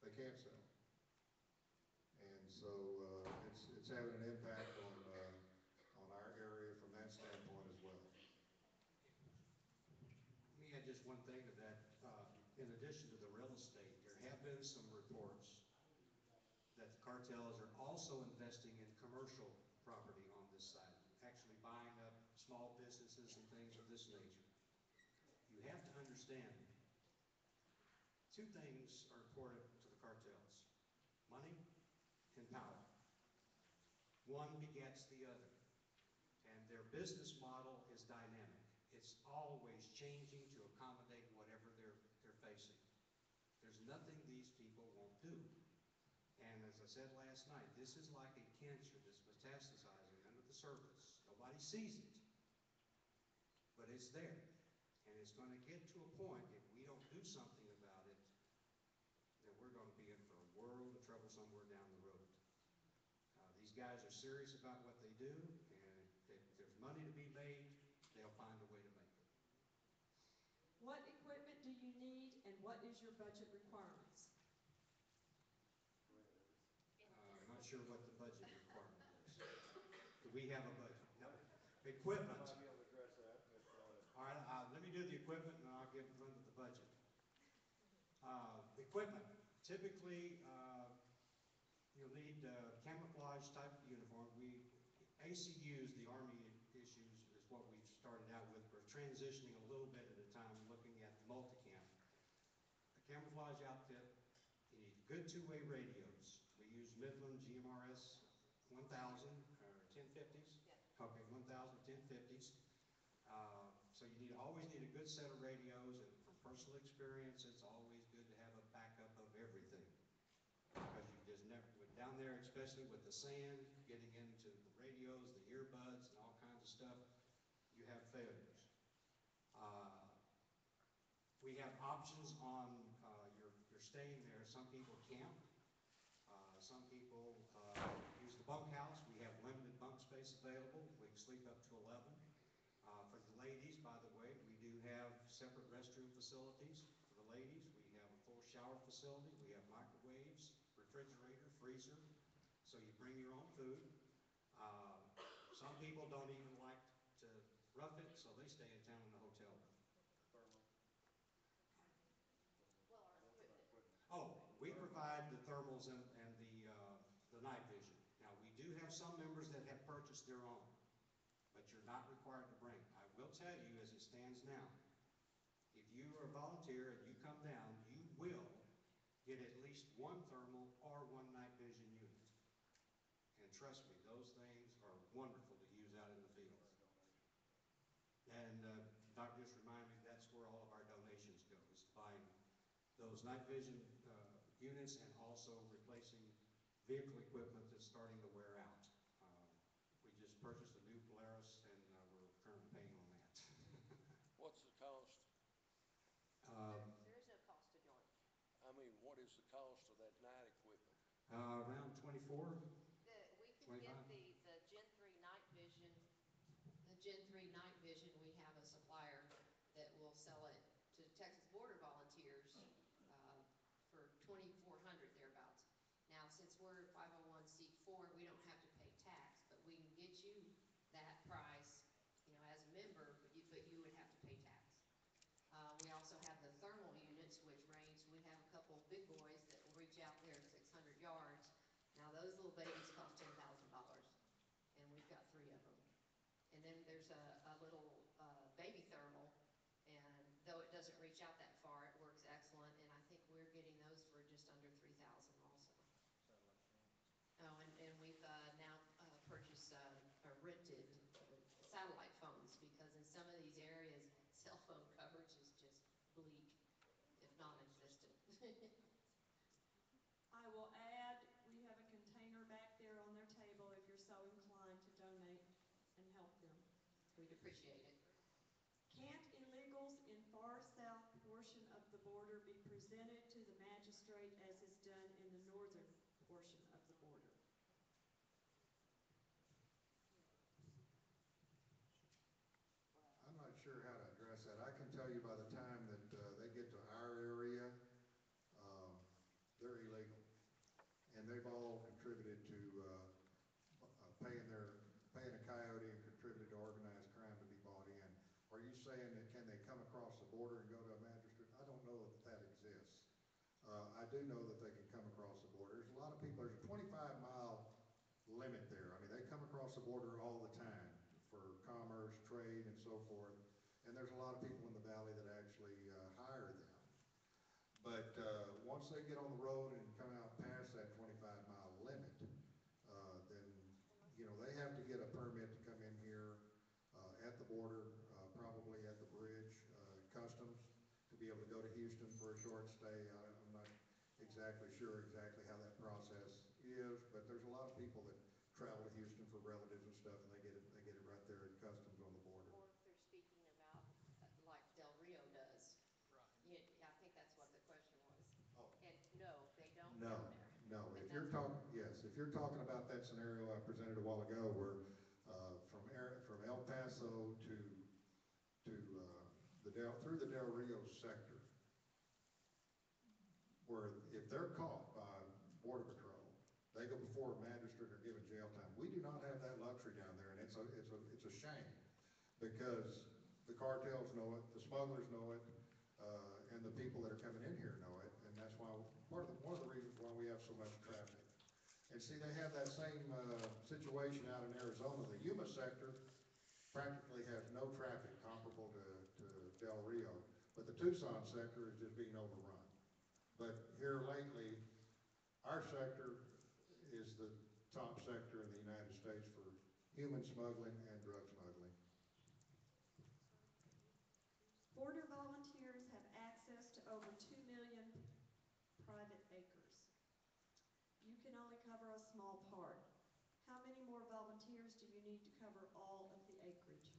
They can't sell. And so it's having an impact on our area from that standpoint as well. Let me add just one thing to that. In addition to the real estate, there have been some reports that the cartels are also investing in commercial property on this side, actually buying up small businesses and things of this nature. You have to understand, two things are important to the cartels: money and power. One begets the other. And their business model is dynamic. It's always changing to accommodate whatever they're facing. There's nothing these people won't do. And as I said last night, this is like a cancer that's metastasizing under the surface. Nobody sees it, but it's there. And it's going to get to a point, if we don't do something about it, that we're going to be in for a world of trouble somewhere down the road. These guys are serious about what they do, and money to be made, they'll find a way to make it. What equipment do you need and what is your budget requirements? I'm not sure what the budget requirement is. Do we have a budget? No. Equipment. Might be able to address that, but, All right, let me do the equipment and then I'll get in front of the budget. Equipment, typically, you'll need camouflage type of uniform. ACUs, the Army issues, is what we've started out with. We're transitioning a little bit at a time, looking at multicam. A camouflage outfit, you need good two-way radios. We use Midland GMRS 1000 or 1050s. Yeah. Okay, 1000, 1050s. So you always need a good set of radios, and from personal experience, it's always good to have a backup of everything. Because you just never, down there, especially with the sand, getting into the radios, the earbuds, and all kinds of stuff, you have failures. We have options on your staying there. Some people camp. Some people use the bunkhouse. We have limited bunk space available. We can sleep up to 11. For the ladies, by the way, we do have separate restroom facilities for the ladies. We have a full shower facility. We have microwaves, refrigerator, freezer. So you bring your own food. Some people don't even like to rough it, so they stay in town in the hotel room. Well, our equipment. Oh, we provide the thermals and the night vision. Now, we do have some members that have purchased their own, but you're not required to bring. I will tell you, as it stands now, if you are a volunteer and you come down, you will get at least one thermal or one night vision unit. And trust me, those things are wonderful to use out in the field. And Doc just reminded me that's where all of our donations go, is buying those night vision units and also replacing vehicle equipment that's starting to wear out. We just purchased a new Polaris and we're currently paying on that. What's the cost? There is no cost to join. I mean, what is the cost of that night equipment? Around 24. We can 25? get the Gen 3 night vision. The Gen 3 night vision, we have a supplier that will sell it to Texas Border Volunteers for $2,400 thereabouts. Now, since we're 501c4, we don't have to pay tax, but we can get you that price, as a member, but you would have to pay tax. We also have the thermal units, which range, we have a couple of big boys that will reach out there 600 yards. Now, those little babies cost $10,000, and we've got 3 of them. And then there's a little baby thermal, and though it doesn't reach out that far, it works excellent, and I think we're getting those for just under $3,000 also. Oh, and we've now purchased or rented satellite phones, because in some of these areas, cell phone coverage is just bleak, if non-existent. I will add, we have a container back there on their table if you're so inclined to donate and help them. We'd appreciate it. Can't illegals in far south portion of the border be presented to the magistrate as is done in the northern portion of the border? I'm not sure how to address that. I can tell you by the time that they get to our area, they're illegal. And they've all contributed to paying a coyote and contributed to organized crime to be bought in. Are you saying that can they come across the border and go to a magistrate? I don't know that that exists. I do know that they can come across the border. There's a lot of people, there's a 25-mile limit there. I mean, they come across the border all the time for commerce, trade, and so forth. And there's a lot of people in the valley that actually hire them. But once they get on the road and come out past that 25-mile limit, then, they have to get a permit to come in here at the border, probably at the bridge, customs, to be able to go to Houston for a short stay. I'm not exactly sure exactly how that process is, but there's a lot of people that travel to Houston for relatives and stuff, and they get it right there at customs on the border. Or if they're speaking about, like Del Rio does. Right. I think that's what the question was. Oh. And no, they don't No, go there. no. And If you're that's- talking about that scenario I presented a while ago where from El Paso to through the Del Rio sector, where if they're caught by Border Patrol, they go before a magistrate or given jail time. We do not have that luxury down there, and it's a shame, because the cartels know it, the smugglers know it, and the people that are coming in here know it, and that's why one of the reasons why we have so much traffic. And see, they have that same situation out in Arizona. The Yuma sector practically has no traffic comparable to Del Rio, but the Tucson sector is just being overrun. But here lately, our sector is the top sector in the United States for human smuggling and drug smuggling. Border volunteers have access to over 2 million private acres. You can only cover a small part. How many more volunteers do you need to cover all of the acreage?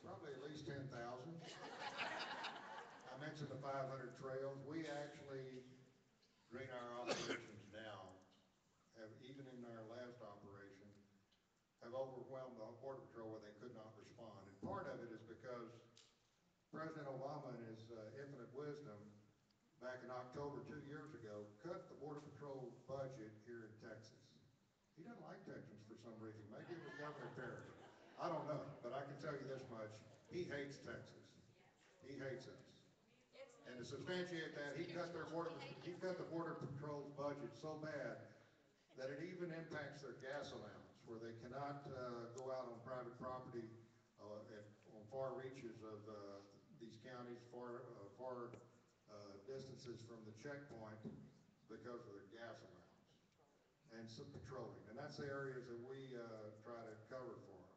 Probably at least 10,000. I mentioned the 500 trails. We actually, during our operations now, have, even in our last operation, have overwhelmed the Border Patrol where they could not respond. And part of it is because President Obama, in his infinite wisdom, back in October 2 years ago, cut the Border Patrol budget here in Texas. He doesn't like Texans for some reason. Maybe it was Governor Perry. I don't know, but I can tell you this much. He hates Texas. He hates us. And to substantiate that, he cut the Border Patrol's budget so bad that it even impacts their gas allowance, where they cannot go out on private property on far reaches of these counties, far distances from the checkpoint because of their gas allowance and some patrolling. And that's the areas that we try to cover for them.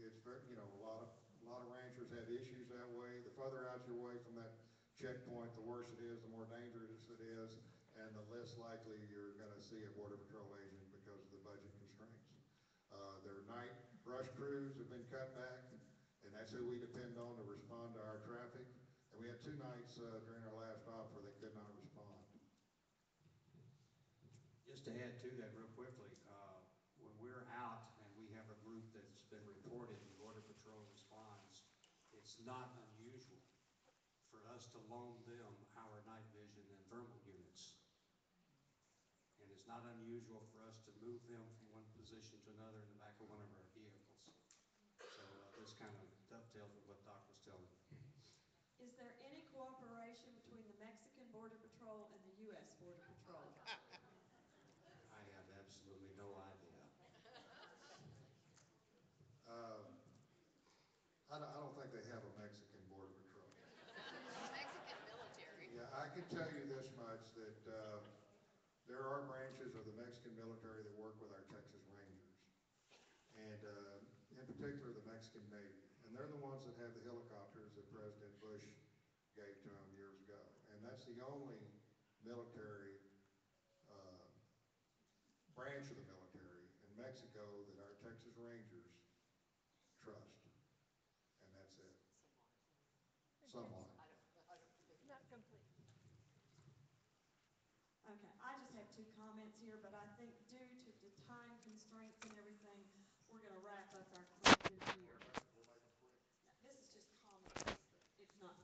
It's very, a lot of ranchers have issues that way. The further out you're away from that checkpoint, the worse it is, the more dangerous it is, and the less likely you're going to see a Border Patrol agent because of the budget constraints. Their night brush crews have been cut back, and that's who we depend on to respond to our traffic. And we had 2 nights during our last op where they could not respond. Just to add to that real quickly, when we're out and we have a group that's been reported and Border Patrol responds, it's not unusual for us to loan them our night vision and thermal units. And it's not unusual for us to move them from one position to another in the back of one of our vehicles. So this kind of dovetails with what Doc was telling me. Is there any cooperation between the Mexican Border Patrol and the U.S. Border Patrol? I have absolutely no idea. I don't think they have a Mexican Border Patrol. Mexican military. Yeah, I can tell you this much, that there are branches of the Mexican military that work with our Texas Rangers, and in particular the Mexican Navy. And they're the ones that have the helicopters that President Bush gave to them years ago. And that's the only military branch of the military in Mexico that our Texas Rangers trust. And that's it. Somewhat. Not complete. Okay, I just have 2 comments here, but I think due to the time